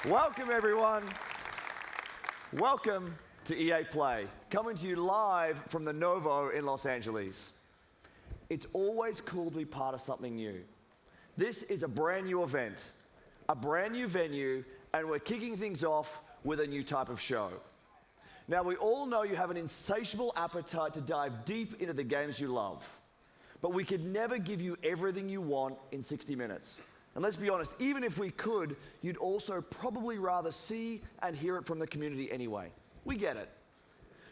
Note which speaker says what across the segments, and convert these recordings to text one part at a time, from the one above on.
Speaker 1: Welcome, everyone. Welcome to EA Play, coming to you live from the Novo in Los Angeles. It's always cool to be part of something new. This is a brand new event, a brand new venue, and we're kicking things off with a new type of show. Now, we all know you have an insatiable appetite to dive deep into the games you love, but we could never give you everything you want in 60 minutes. And let's be honest, even if we could, you'd also probably rather see and hear it from the community anyway. We get it.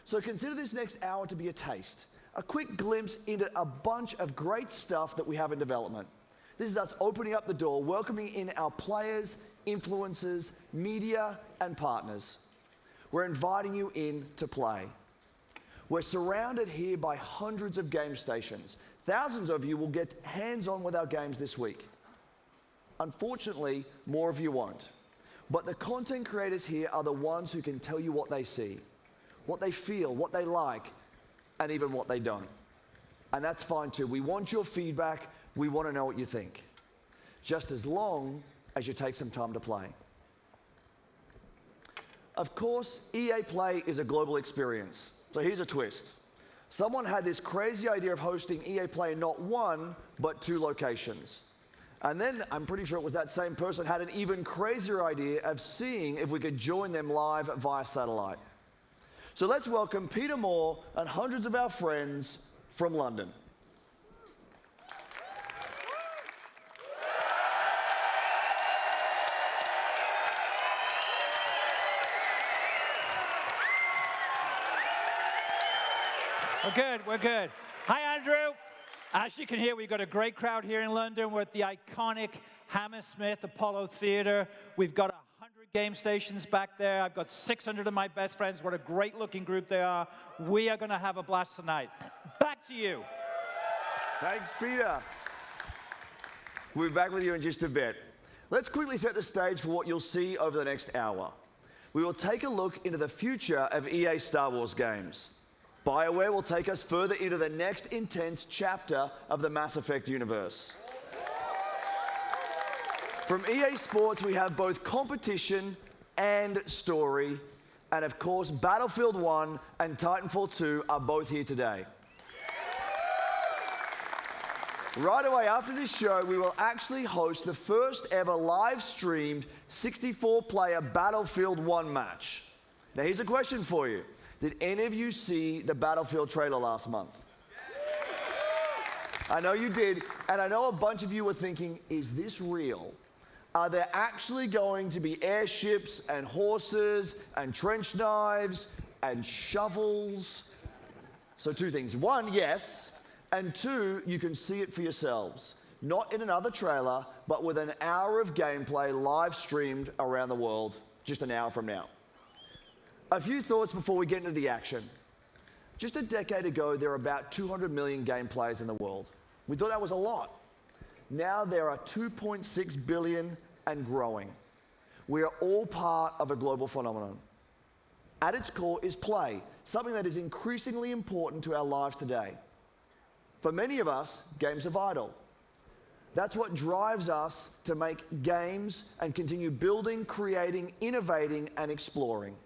Speaker 1: So consider this next hour to be a taste, a quick glimpse into a bunch of great stuff that we have in development. This is us opening up the door, welcoming in our players, influencers, media, and partners. We're inviting you in to play. We're surrounded here by hundreds of game stations. Thousands of you will get hands-on with our games this week. Unfortunately, more of you won't. But the content creators here are the ones who can tell you what they see, what they feel, what they like, and even what they don't. And that's fine too. We want your feedback. We want to know what you think. Just as long as you take some time to play. Of course, EA Play is a global experience. So here's a twist. Someone had this crazy idea of hosting EA Play in not one, but 2 locations. And then, I'm pretty sure it was that same person had an even crazier idea of seeing if we could join them live via satellite. So let's welcome Peter Moore and hundreds of our friends from London.
Speaker 2: We're good. Hi, Andrew. As you can hear, we've got a great crowd here in London. We're at the iconic Hammersmith Apollo Theater. We've got 100 game stations back there. I've got 600 of my best friends. What a great-looking group they are. We are going to have a blast tonight. Back to you.
Speaker 1: Thanks, Peter. We'll be back with you in just a bit. Let's quickly set the stage for what you'll see over the next hour. We will take a look into the future of EA Star Wars games. BioWare will take us further into the next intense chapter of the Mass Effect universe. From EA Sports, we have both competition and story. And of course, Battlefield 1 and Titanfall 2 are both here today. Right away after this show, we will actually host the first ever live-streamed 64-player Battlefield 1 match. Now, here's a question for you. Did any of you see the Battlefield trailer last month? I know you did, and I know a bunch of you were thinking, is this real? Are there actually going to be airships and horses and trench knives and shovels? So 2 things. 1, yes, and 2, you can see it for yourselves. Not in another trailer, but with an hour of gameplay live streamed around the world just an hour from now. A few thoughts before we get into the action. Just a decade ago, there were about 200 million game players in the world. We thought that was a lot. Now there are 2.6 billion and growing. We are all part of a global phenomenon. At its core is play, something that is increasingly important to our lives today. For many of us, games are vital. That's what drives us to make games and continue building, creating, innovating, and exploring.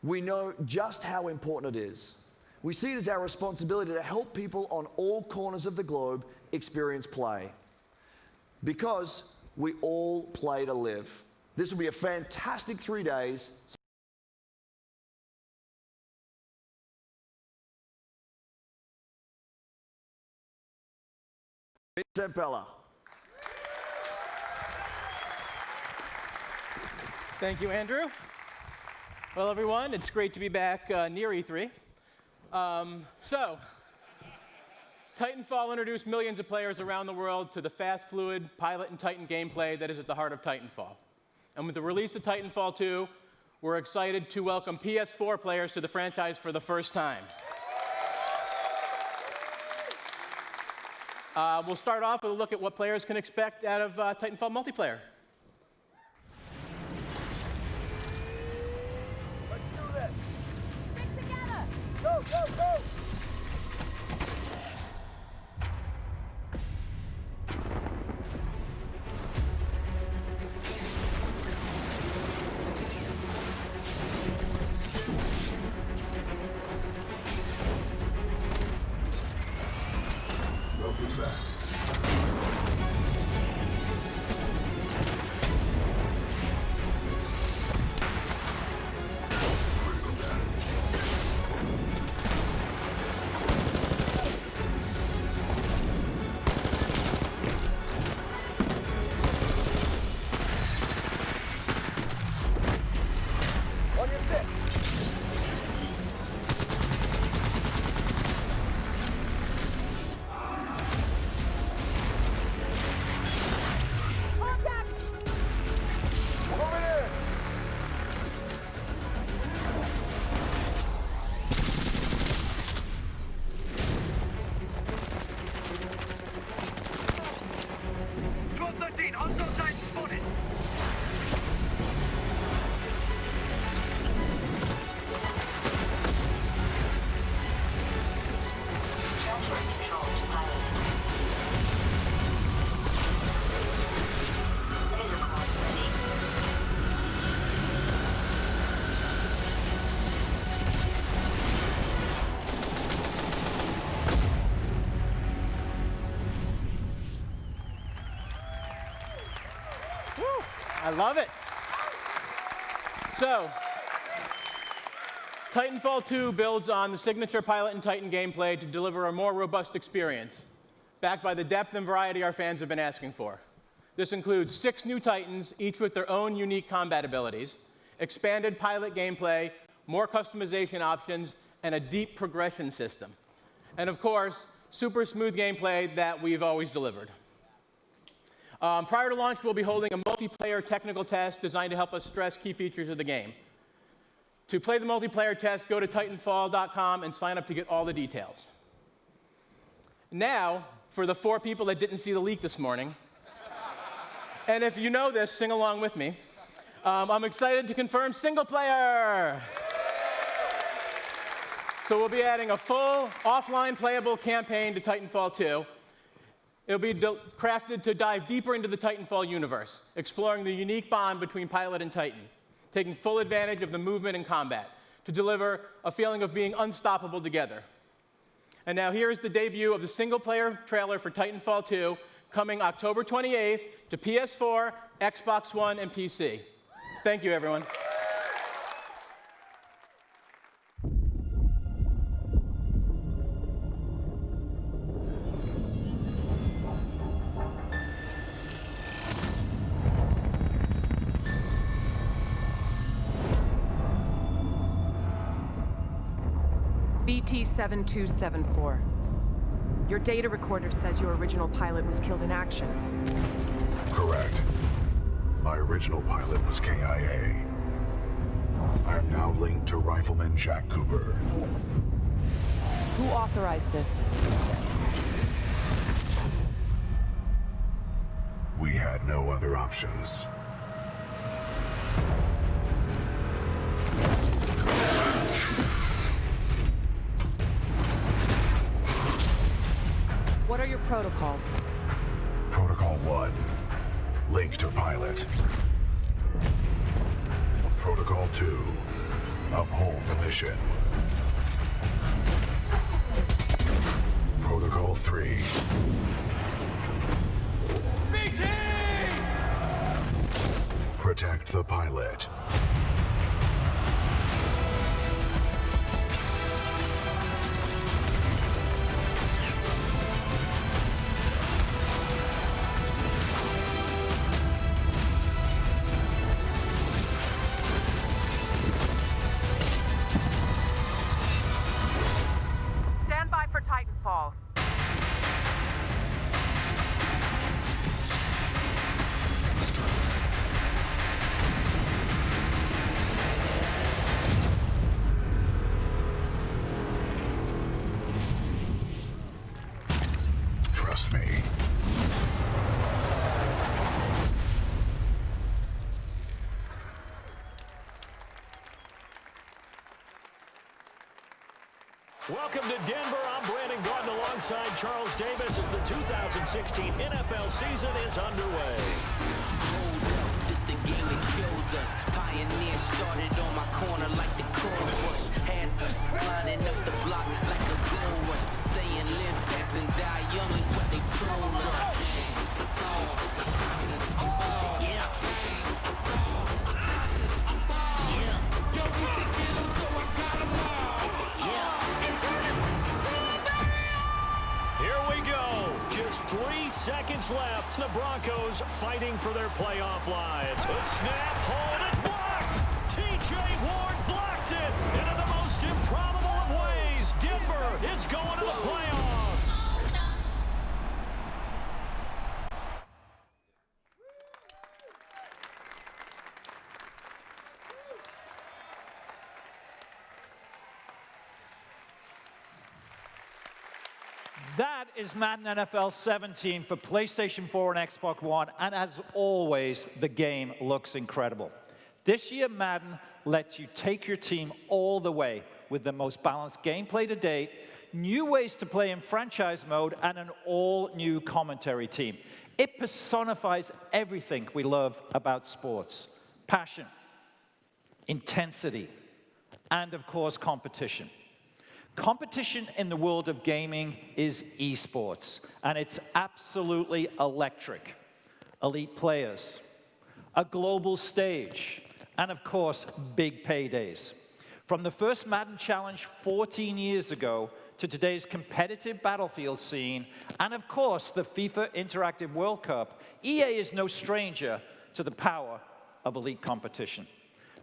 Speaker 1: We know just how important it is. We see it as our responsibility to help people on all corners of the globe experience play. Because we all play to live. This will be a fantastic 3 days. Vincent Pella.
Speaker 3: Thank you, Andrew. Well, everyone, it's great to be back near E3. Titanfall introduced millions of players around the world to the fast, fluid Pilot and Titan gameplay that is at the heart of Titanfall. And with the release of Titanfall 2, we're excited to welcome PS4 players to the franchise for the first time. We'll start off with a look at what players can expect out of Titanfall multiplayer.
Speaker 1: Go, go, go!
Speaker 4: 13, hostile Titan spotted.
Speaker 3: I love it. So, Titanfall 2 builds on the signature Pilot and Titan gameplay to deliver a more robust experience, backed by the depth and variety our fans have been asking for. This includes 6 new Titans, each with their own unique combat abilities, expanded pilot gameplay, more customization options, and a deep progression system. And of course, super smooth gameplay that we've always delivered. Prior to launch, we'll be holding a multiplayer technical test designed to help us stress key features of the game. To play the multiplayer test, go to Titanfall.com and sign up to get all the details. Now, for the 4 people that didn't see the leak this morning, and if you know this, sing along with me. I'm excited to confirm single player. So we'll be adding a full offline playable campaign to Titanfall 2. It'll be crafted to dive deeper into the Titanfall universe, exploring the unique bond between Pilot and Titan, taking full advantage of the movement and combat to deliver a feeling of being unstoppable together. And now here's the debut of the single-player trailer for Titanfall 2, coming October 28th to PS4, Xbox One, and PC. Thank you, everyone.
Speaker 5: BT-7274. Your data recorder says your original pilot was killed in action.
Speaker 6: Correct. My original pilot was KIA. I am now linked to Rifleman Jack Cooper.
Speaker 5: Who authorized this?
Speaker 6: We had no other options.
Speaker 5: What are your protocols?
Speaker 6: Protocol 1. Link to pilot. Protocol 2. Uphold the mission. Protocol 3.
Speaker 4: BT!
Speaker 6: Protect the pilot.
Speaker 5: Stand by for Titanfall.
Speaker 6: Trust me.
Speaker 7: Welcome to Denver. I'm Brandon Gordon alongside Charles Davis as the 2016 NFL season is underway.
Speaker 8: This the game that chose us. Pioneer started on my corner like the corn rush. Had lining up the block like a gold rush. Saying live fast and die young is what they told us.
Speaker 7: Here we go. Just 3 seconds left. The Broncos fighting for their playoff lives. A snap, hold, it's blocked. T.J. Ward blocked it. And in the most improbable of ways, Denver is going to the playoffs.
Speaker 2: That is Madden NFL 17 for PlayStation 4 and Xbox One, and as always, the game looks incredible. This year, Madden lets you take your team all the way with the most balanced gameplay to date, new ways to play in franchise mode, and an all-new commentary team. It personifies everything we love about sports: passion, intensity, and of course, competition. Competition in the world of gaming is esports, and it's absolutely electric. Elite players, a global stage, and of course, big paydays. From the first Madden Challenge 14 years ago to today's competitive Battlefield scene, and of course, the FIFA Interactive World Cup, EA is no stranger to the power of elite competition.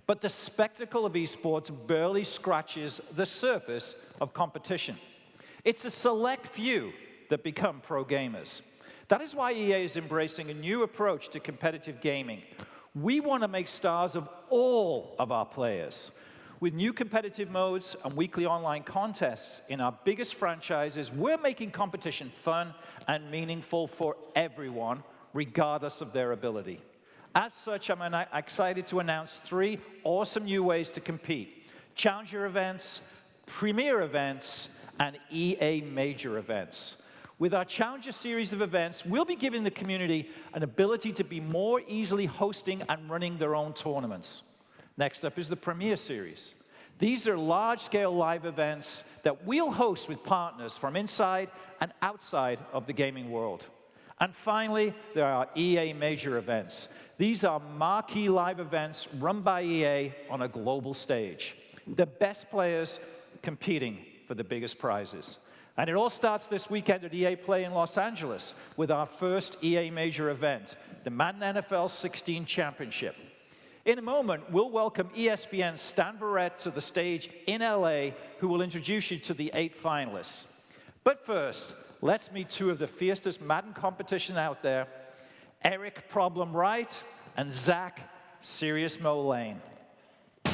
Speaker 2: But the spectacle of esports barely scratches the surface of competition. It's a select few that become pro gamers. That is why EA is embracing a new approach to competitive gaming. We want to make stars of all of our players. With new competitive modes and weekly online contests in our biggest franchises, we're making competition fun and meaningful for everyone, regardless of their ability. As such, I'm excited to announce 3 awesome new ways to compete: Challenger events, Premier events, and EA Major events. With our Challenger series of events, we'll be giving the community an ability to be more easily hosting and running their own tournaments. Next up is the Premier series. These are large-scale live events that we'll host with partners from inside and outside of the gaming world. And finally, there are EA Major events. These are marquee live events run by EA on a global stage. The best players competing for the biggest prizes. And it all starts this weekend at EA Play in Los Angeles with our first EA Major event, the Madden NFL 16 Championship. In a moment, we'll welcome ESPN's Stan Verrett to the stage in LA, who will introduce you to the 8 finalists. But first, let's meet 2 of the fiercest Madden competition out there, Eric Problem Wright and Zach Serious Mo Lane.
Speaker 9: The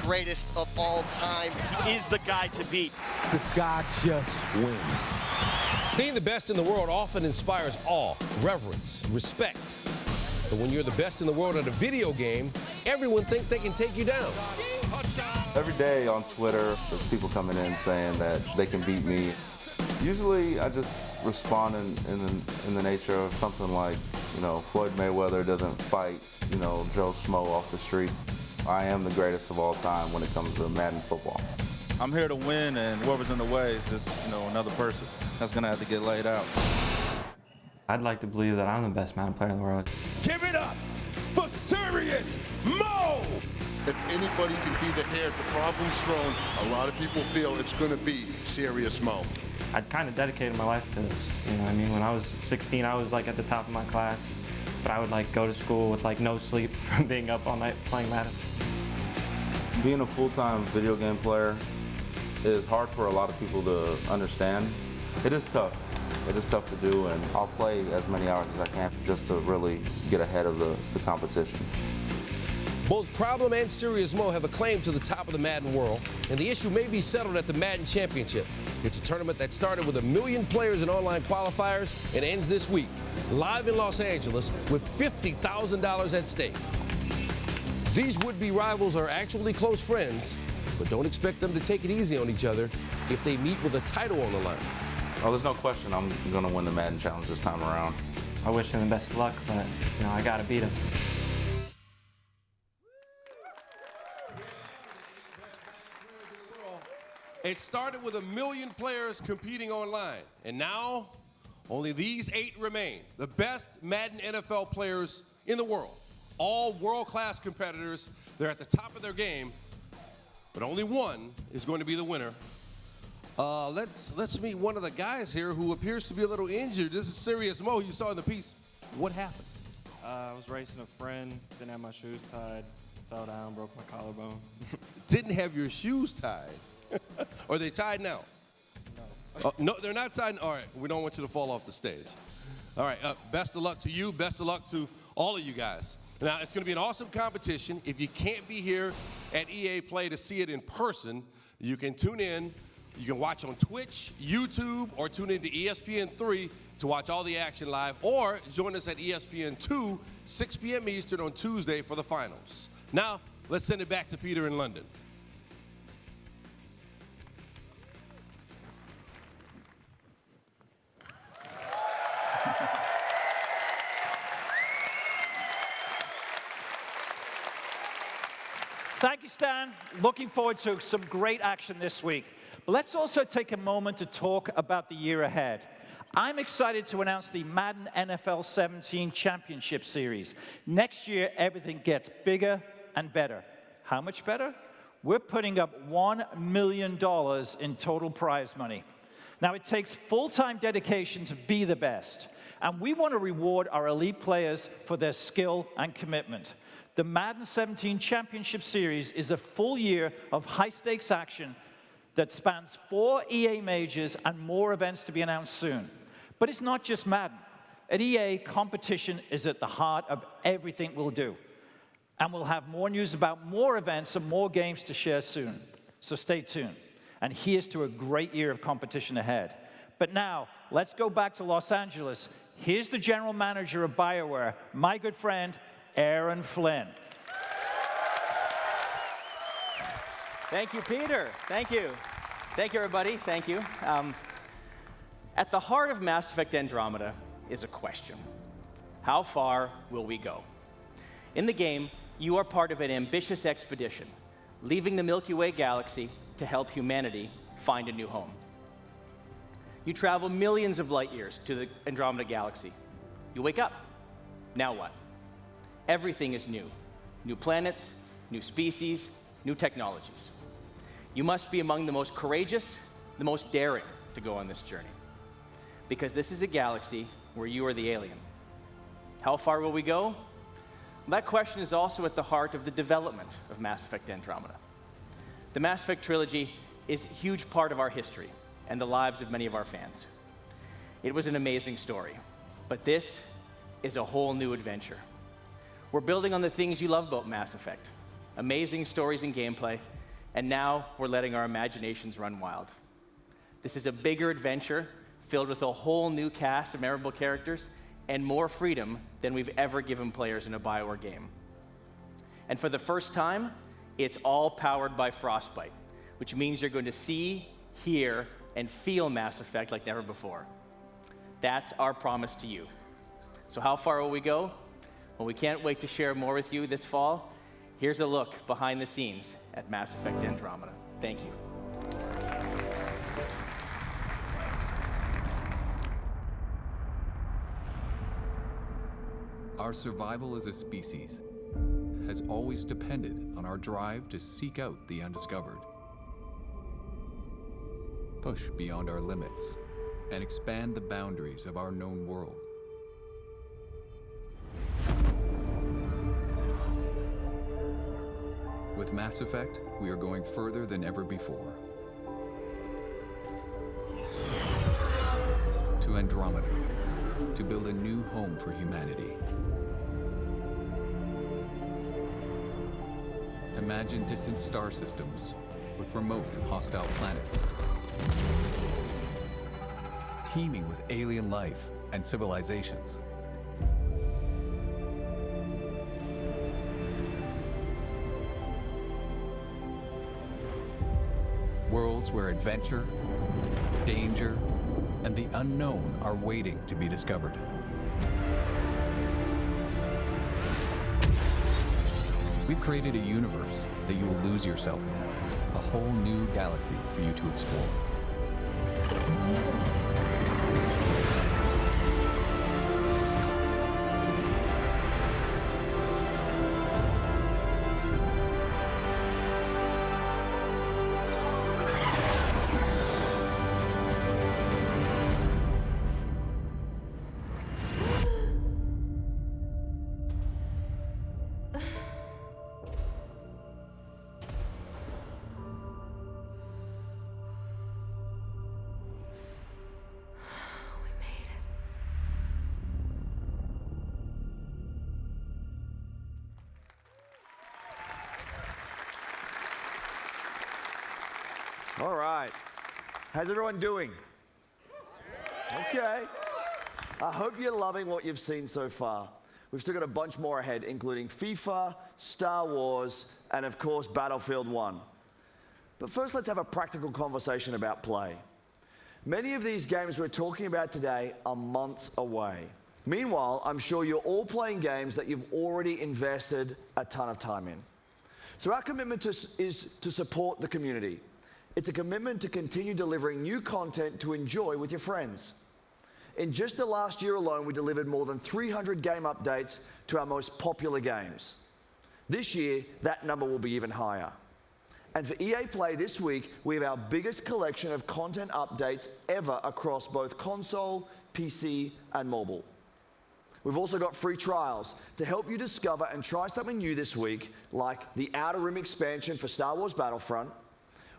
Speaker 9: greatest of all time is the guy to beat.
Speaker 10: This guy just wins.
Speaker 11: Being the best in the world often inspires awe, reverence, respect. But when you're the best in the world at a video game, everyone thinks they can take you down.
Speaker 12: Every day on Twitter, there's people coming in saying that they can beat me. Usually, I just respond in the nature of something like, Floyd Mayweather doesn't fight, Joe Schmo off the streets. I am the greatest of all time when it comes to Madden football.
Speaker 13: I'm here to win, and whoever's in the way is just, another person that's going to have to get laid out.
Speaker 14: I'd like to believe that I'm the best Madden player in the world.
Speaker 11: Give it up for Serious Mo!
Speaker 15: If anybody can be the heir to problems thrown, a lot of people feel it's going to be Serious Mo.
Speaker 14: I'd kind of dedicated my life to this. When I was 16, I was at the top of my class, but I would go to school with no sleep from being up all night playing Madden.
Speaker 12: Being a full-time video game player is hard for a lot of people to understand. It is tough. It is tough to do, and I'll play as many hours as I can just to really get ahead of the competition.
Speaker 11: Both Problem and Serious Mo have a claim to the top of the Madden world, and the issue may be settled at the Madden Championship. It's a tournament that started with 1 million players in online qualifiers and ends this week, live in Los Angeles, with $50,000 at stake. These would-be rivals are actually close friends, but don't expect them to take it easy on each other if they meet with a title on the line.
Speaker 12: Oh, there's no question I'm going to win the Madden Challenge this time around.
Speaker 14: I wish him the best of luck, but, I got to beat him.
Speaker 11: It started with 1 million players competing online, and now only these 8 remain. The best Madden NFL players in the world. All world-class competitors. They're at the top of their game, but only one is going to be the winner. Let's meet one of the guys here who appears to be a little injured. This is Serious Mo. You saw in the piece. What happened?
Speaker 16: I was racing a friend, didn't have my shoes tied, fell down, broke my collarbone.
Speaker 11: Didn't have your shoes tied? Are they tied now? No. No, they're not tied. All right, we don't want you to fall off the stage. All right, best of luck to you. Best of luck to all of you guys. Now, it's going to be an awesome competition. If you can't be here at EA Play to see it in person, you can tune in You can watch on Twitch, YouTube, or tune into ESPN3 to watch all the action live, or join us at ESPN2, 6 p.m. Eastern on Tuesday for the finals. Now, let's send it back to Peter in London.
Speaker 2: Thank you, Stan. Looking forward to some great action this week. But let's also take a moment to talk about the year ahead. I'm excited to announce the Madden NFL 17 Championship Series. Next year, everything gets bigger and better. How much better? We're putting up $1 million in total prize money. Now, it takes full-time dedication to be the best, and we want to reward our elite players for their skill and commitment. The Madden 17 Championship Series is a full year of high-stakes action that spans 4 EA majors and more events to be announced soon. But it's not just Madden. At EA, competition is at the heart of everything we'll do. And we'll have more news about more events and more games to share soon. So stay tuned. And here's to a great year of competition ahead. But now, let's go back to Los Angeles. Here's the general manager of BioWare, my good friend, Aaron Flynn.
Speaker 17: Thank you, Peter. Thank you. Thank you, everybody. Thank you. At the heart of Mass Effect Andromeda is a question. How far will we go? In the game, you are part of an ambitious expedition, leaving the Milky Way galaxy to help humanity find a new home. You travel millions of light years to the Andromeda galaxy. You wake up. Now what? Everything is new. New planets, new species, new technologies. You must be among the most courageous, the most daring to go on this journey. Because this is a galaxy where you are the alien. How far will we go? That question is also at the heart of the development of Mass Effect Andromeda. The Mass Effect trilogy is a huge part of our history and the lives of many of our fans. It was an amazing story, but this is a whole new adventure. We're building on the things you love about Mass Effect, amazing stories and gameplay, and now we're letting our imaginations run wild. This is a bigger adventure filled with a whole new cast of memorable characters and more freedom than we've ever given players in a BioWare game. And for the first time, it's all powered by Frostbite, which means you're going to see, hear, and feel Mass Effect like never before. That's our promise to you. So how far will we go? Well, we can't wait to share more with you this fall. Here's a look behind the scenes at Mass Effect Andromeda. Thank you.
Speaker 18: Our survival as a species has always depended on our drive to seek out the undiscovered, push beyond our limits, and expand the boundaries of our known world. With Mass Effect, we are going further than ever before. To Andromeda, to build a new home for humanity. Imagine distant star systems with remote and hostile planets, teeming with alien life and civilizations. Worlds where adventure, danger, and the unknown are waiting to be discovered. We've created a universe that you will lose yourself in, a whole new galaxy for you to explore.
Speaker 1: All right. How's everyone doing? Okay. I hope you're loving what you've seen so far. We've still got a bunch more ahead, including FIFA, Star Wars, and of course, Battlefield 1. But first, let's have a practical conversation about play. Many of these games we're talking about today are months away. Meanwhile, I'm sure you're all playing games that you've already invested a ton of time in. So our commitment is to support the community. It's a commitment to continue delivering new content to enjoy with your friends. In just the last year alone, we delivered more than 300 game updates to our most popular games. This year, that number will be even higher. And for EA Play this week, we have our biggest collection of content updates ever across both console, PC, and mobile. We've also got free trials to help you discover and try something new this week, like the Outer Rim expansion for Star Wars Battlefront,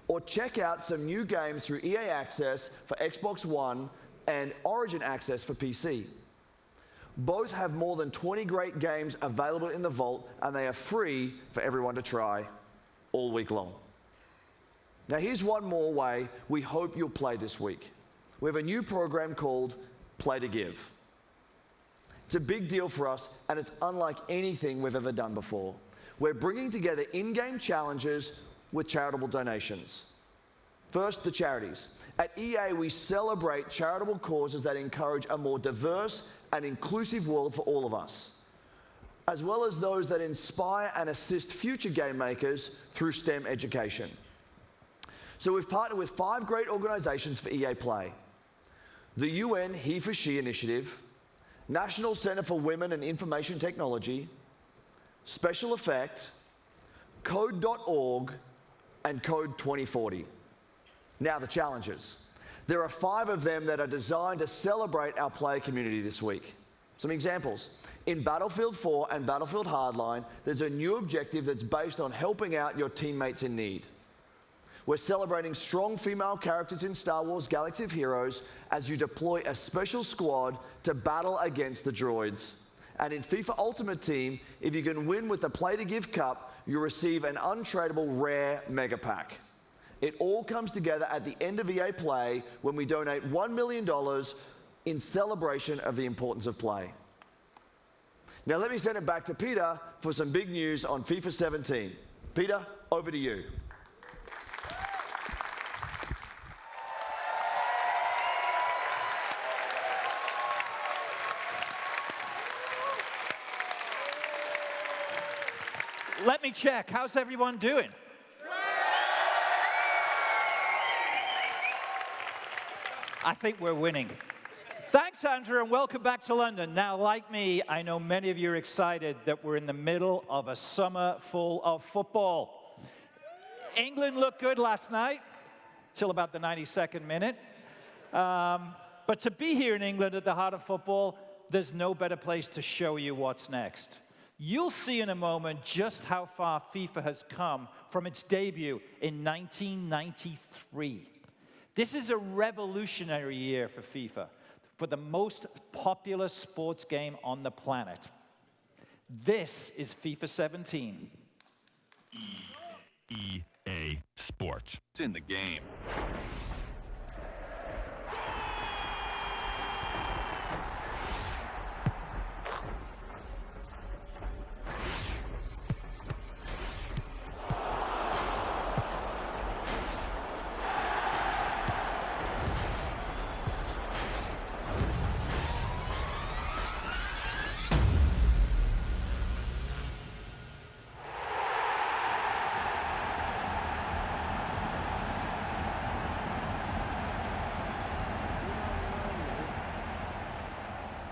Speaker 1: or check out some new games through EA Access for Xbox One and Origin Access for PC. Both have more than 20 great games available in the vault, and they are free for everyone to try all week long. Now here's one more way we hope you'll play this week. We have a new program called Play to Give. It's a big deal for us, and it's unlike anything we've ever done before. We're bringing together in-game challenges with charitable donations. First, the charities. At EA, we celebrate charitable causes that encourage a more diverse and inclusive world for all of us, as well as those that inspire and assist future game makers through STEM education. So we've partnered with 5 great organizations for EA Play: the UN He for She Initiative, National Center for Women and Information Technology, Special Effect, Code.org, and Code 2040. Now the challenges. There are 5 of them that are designed to celebrate our player community this week. Some examples. In Battlefield 4 and Battlefield Hardline, there's a new objective that's based on helping out your teammates in need. We're celebrating strong female characters in Star Wars Galaxy of Heroes as you deploy a special squad to battle against the droids. And in FIFA Ultimate Team, if you can win with the Play to Give Cup, you'll receive an untradeable rare mega pack. It all comes together at the end of EA Play when we donate $1 million in celebration of the importance of play. Now let me send it back to Peter for some big news on FIFA 17. Peter, over to you.
Speaker 2: Let me check. How's everyone doing? I think we're winning. Thanks, Andrew, and welcome back to London. Now, like me, I know many of you are excited that we're in the middle of a summer full of football. England looked good last night, till about the 92nd minute. But to be here in England at the heart of football, there's no better place to show you what's next. You'll see in a moment just how far FIFA has come from its debut in 1993. This is a revolutionary year for FIFA, for the most popular sports game on the planet. This is FIFA 17.
Speaker 19: EA Sports. It's in the game.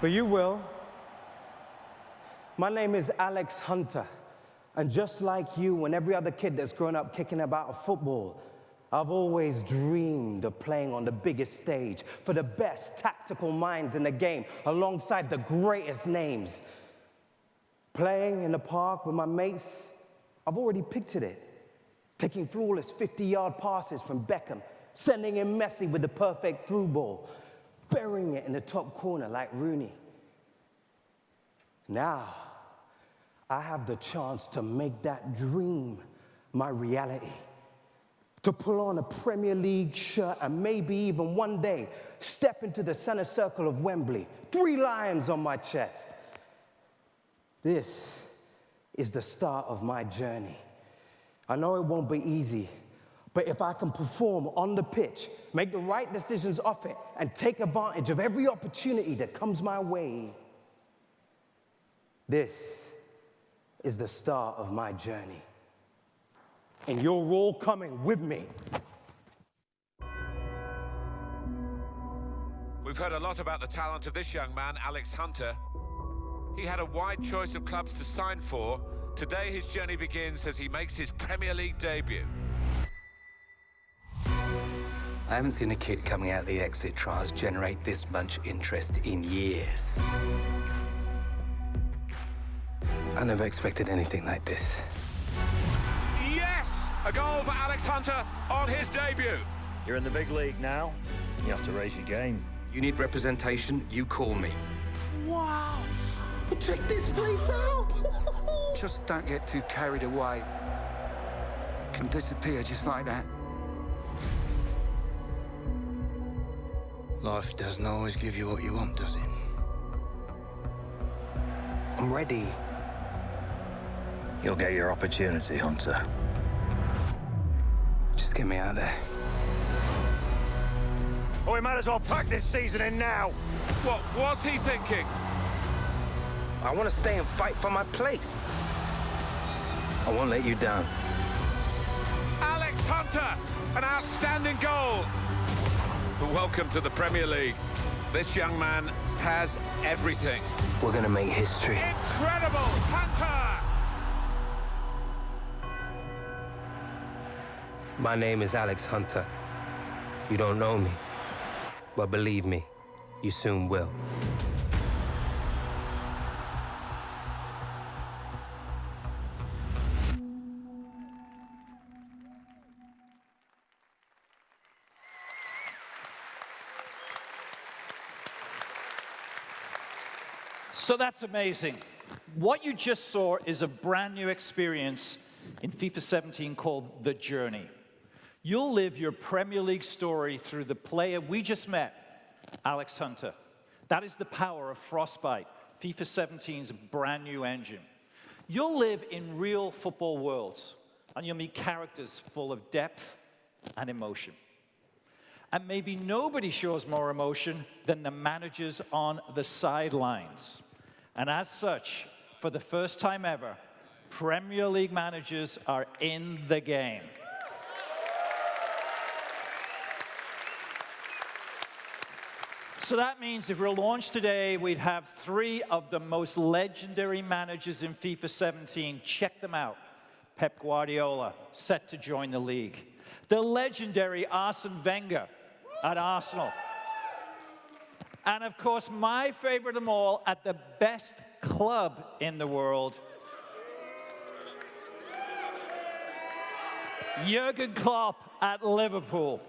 Speaker 20: But you will. My name is Alex Hunter, and just like you and every other kid that's grown up kicking about football, I've always dreamed of playing on the biggest stage for the best tactical minds in the game, alongside the greatest names. Playing in the park with my mates, I've already pictured it. Taking flawless 50-yard passes from Beckham, sending in Messi with the perfect through ball, burying it in the top corner like Rooney. Now, I have the chance to make that dream my reality. to pull on a Premier League shirt and maybe even one day step into the center circle of Wembley, 3 lions on my chest. This is the start of my journey. I know it won't be easy, but if I can perform on the pitch, make the right decisions off it, and take advantage of every opportunity that comes my way, this is the start of my journey. And you're all coming with me.
Speaker 21: We've heard a lot about the talent of this young man, Alex Hunter. He had a wide choice of clubs to sign for. Today his journey begins as he makes his Premier League debut.
Speaker 22: I haven't seen a kid coming out of the exit trials generate this much interest in years. I never expected anything like this.
Speaker 21: Yes! A goal for Alex Hunter on his debut.
Speaker 23: You're in the big league now. You have to raise your game.
Speaker 22: You need representation, you call me. Wow! Check this place out! Just don't get too carried away. It can disappear just like that. Life doesn't always give you what you want, does it? I'm ready.
Speaker 23: You'll get your opportunity, Hunter.
Speaker 22: Just get me out of there.
Speaker 23: Oh, we might as well pack this season in now.
Speaker 21: What was he thinking?
Speaker 22: I want to stay and fight for my place. I won't let you down.
Speaker 21: Alex Hunter, an outstanding goal. Welcome to the Premier League. This young man has everything.
Speaker 22: We're going to make history.
Speaker 21: Incredible, Hunter!
Speaker 22: My name is Alex Hunter. You don't know me, but believe me, you soon will.
Speaker 2: So that's amazing. What you just saw is a brand new experience in FIFA 17 called The Journey. You'll live your Premier League story through the player we just met, Alex Hunter. That is the power of Frostbite, FIFA 17's brand new engine. You'll live in real football worlds, and you'll meet characters full of depth and emotion. And maybe nobody shows more emotion than the managers on the sidelines. And as such, for the first time ever, Premier League managers are in the game. So that means if we're launched today, we'd have 3 of the most legendary managers in FIFA 17. Check them out. Pep Guardiola, set to join the league. The legendary Arsene Wenger at Arsenal. And of course, my favorite of them all, at the best club in the world, Jurgen Klopp at Liverpool.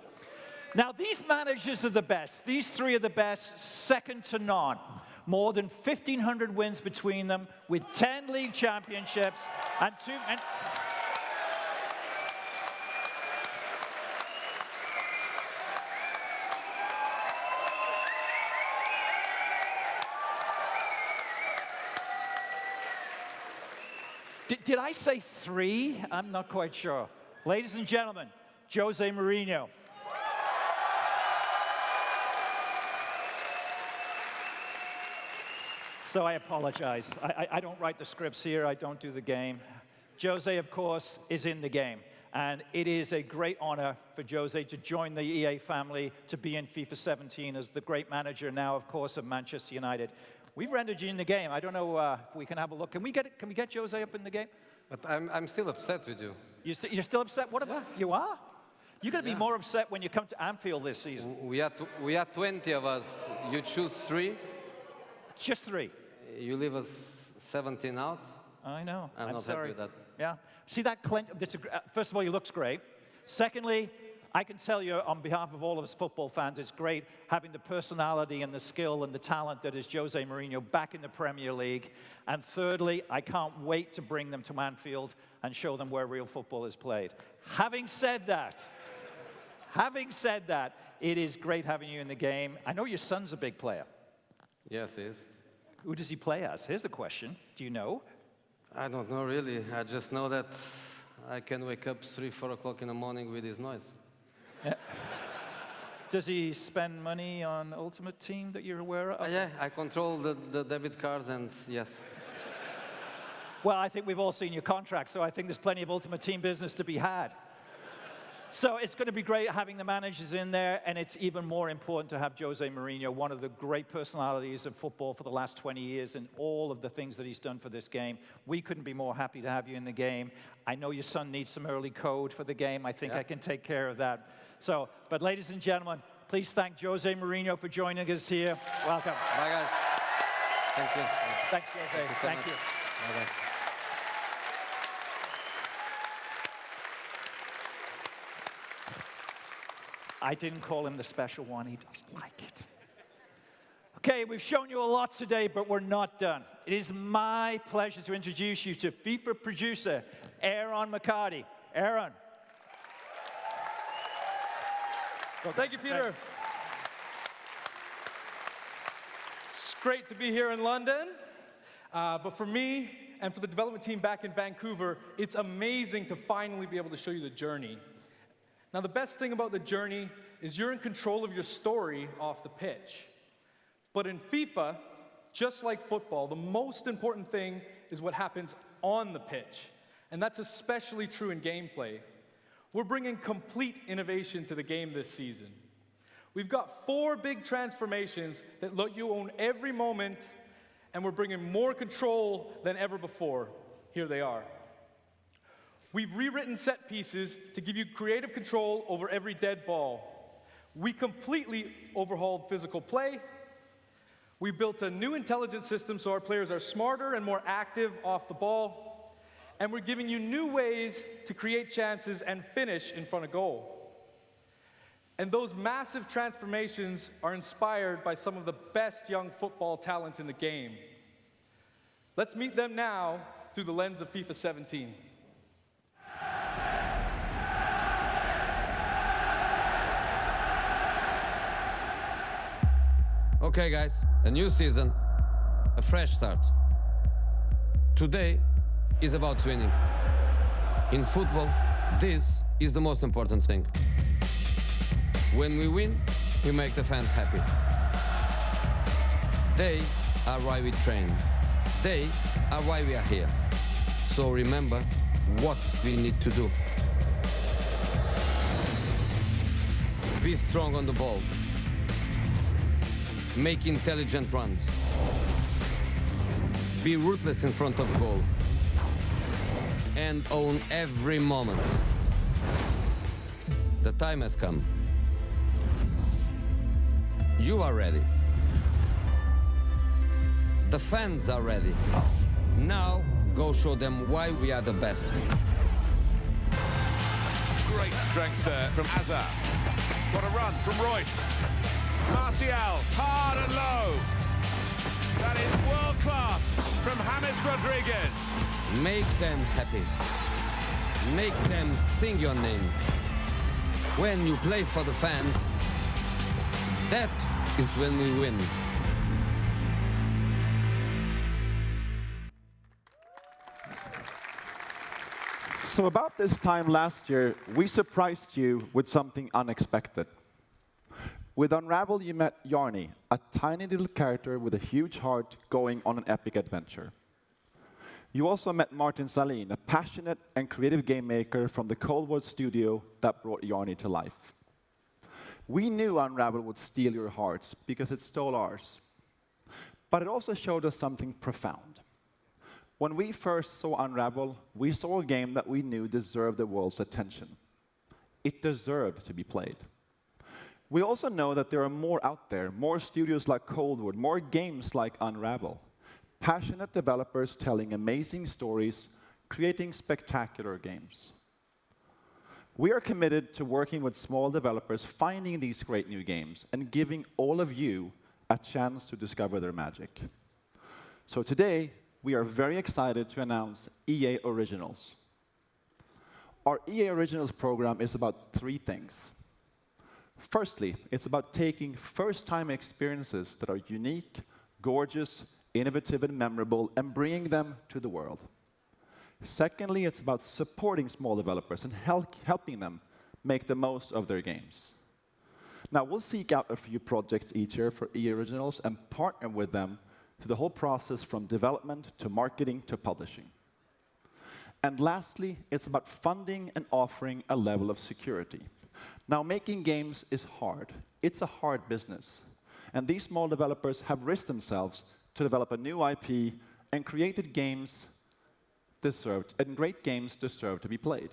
Speaker 2: Now, these managers are the best. These 3 are the best, second to none. More than 1,500 wins between them, with 10 league championships and 2... Did I say 3? I'm not quite sure. Ladies and gentlemen, Jose Mourinho. So I apologize. I don't write the scripts here. I don't do the game. Jose, of course, is in the game. And it is a great honor for Jose to join the EA family, to be in FIFA 17 as the great manager now, of course, of Manchester United. We've rendered you in the game. I don't know if we can have a look. Can we get Jose up in the game?
Speaker 24: But I'm still upset with you.
Speaker 2: You're still upset? What about you are? You're going to be more upset when you come to Anfield this season.
Speaker 24: We are 20 of us. You choose 3.
Speaker 2: Just 3.
Speaker 24: You leave us 17 out.
Speaker 2: I know.
Speaker 24: I'm not
Speaker 2: sorry.
Speaker 24: happy with that.
Speaker 2: Yeah. See that Clint? First of all, he looks great. Secondly, I can tell you on behalf of all of us football fans, it's great having the personality and the skill and the talent that is Jose Mourinho back in the Premier League. And thirdly, I can't wait to bring them to Anfield and show them where real football is played. Having said that, having said that, it is great having you in the game. I know your son's a big player.
Speaker 24: Yes, he is.
Speaker 2: Who does he play as? Here's the question. Do you know?
Speaker 24: I don't know really. I just know that I can wake up 3, 4 o'clock in the morning with his noise.
Speaker 2: Yeah. Does he spend money on Ultimate Team that you're aware of?
Speaker 24: Yeah, I control the debit card, and yes.
Speaker 2: Well, I think we've all seen your contract, so I think there's plenty of Ultimate Team business to be had. So it's going to be great having the managers in there, and it's even more important to have Jose Mourinho, one of the great personalities of football for the last 20 years, and all of the things that he's done for this game. We couldn't be more happy to have you in the game. I know your son needs some early code for the game. I think I can take care of that. So, but ladies and gentlemen, please thank Jose Mourinho for joining us here. Welcome.
Speaker 24: Bye, guys. Thank you.
Speaker 2: Thanks, Jose. Thank you.
Speaker 24: Bye-bye.
Speaker 2: I didn't call him the special one. He doesn't like it. Okay, we've shown you a lot today, but we're not done. It is my pleasure to introduce you to FIFA producer, Aaron McCarty. Aaron.
Speaker 3: Well, thank you, Peter. It's great to be here in London. But for me and for the development team back in Vancouver, it's amazing to finally be able to show you the journey. Now, the best thing about the journey is you're in control of your story off the pitch. But in FIFA, just like football, the most important thing is what happens on the pitch. And that's especially true in gameplay. We're bringing complete innovation to the game this season. We've got 4 big transformations that let you own every moment, and we're bringing more control than ever before. Here they are. We've rewritten set pieces to give you creative control over every dead ball. We completely overhauled physical play. We built a new intelligence system so our players are smarter and more active off the ball. And we're giving you new ways to create chances and finish in front of goal. And those massive transformations are inspired by some of the best young football talent in the game. Let's meet them now through the lens of FIFA 17.
Speaker 24: Okay, guys, a new season, a fresh start. Today is about winning. In football, this is the most important thing. When we win, we make the fans happy. They are why we train. They are why we are here. So remember what we need to do. Be strong on the ball. Make intelligent runs. Be ruthless in front of goal. And own every moment. The time has come. You are ready. The fans are ready. Now, go show them why we are the best.
Speaker 21: Great strength there from Hazard. What a run from Royce. Martial, hard and low. That is world class from James Rodriguez.
Speaker 24: Make them happy. Make them sing your name. When you play for the fans, that is when we win.
Speaker 4: So about this time last year, we surprised you with something unexpected. With Unravel, you met Yarny, a tiny little character with a huge heart going on an epic adventure. You also met Martin Salin, a passionate and creative game maker from the Cold War studio that brought Yarny to life. We knew Unravel would steal your hearts because it stole ours. But it also showed us something profound. When we first saw Unravel, we saw a game that we knew deserved the world's attention. It deserved to be played. We also know that there are more out there, more studios like Cold War, more games like Unravel. Passionate developers telling amazing stories, creating spectacular games. We are committed to working with small developers, finding these great new games, and giving all of you a chance to discover their magic. So today, we are very excited to announce EA Originals. Our EA Originals program is about 3 things. Firstly, it's about taking first-time experiences that are unique, gorgeous, innovative, and memorable, and bringing them to the world. Secondly, it's about supporting small developers and helping them make the most of their games. Now, we'll seek out a few projects each year for EA Originals and partner with them through the whole process from development to marketing to publishing. And lastly, it's about funding and offering a level of security. Now, making games is hard. It's a hard business. And these small developers have risked themselves to develop a new IP, and great games deserve to be played.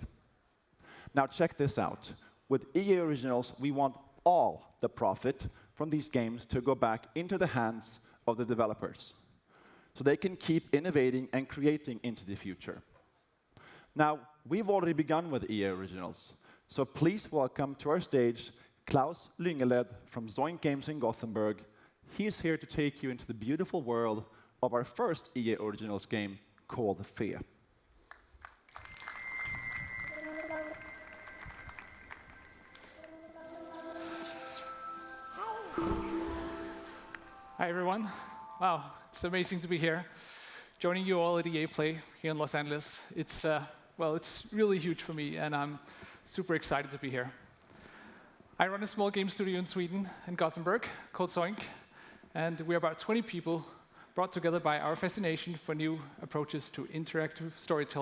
Speaker 4: Now, check this out. With EA Originals, we want all the profit from these games to go back into the hands of the developers, so they can keep innovating and creating into the future. Now, we've already begun with EA Originals, so please welcome to our stage Klaus Lyngeled from Zoink Games in Gothenburg. He's here to take you into the beautiful world of our first EA Originals game called Fe.
Speaker 5: Hi, everyone. Wow, it's amazing to be here, joining you all at EA Play here in Los Angeles. It's really huge for me, and I'm super excited to be here. I run a small game studio in Sweden, in Gothenburg, called Zoink, and we're about 20 people brought together by our fascination for new approaches to interactive storytelling.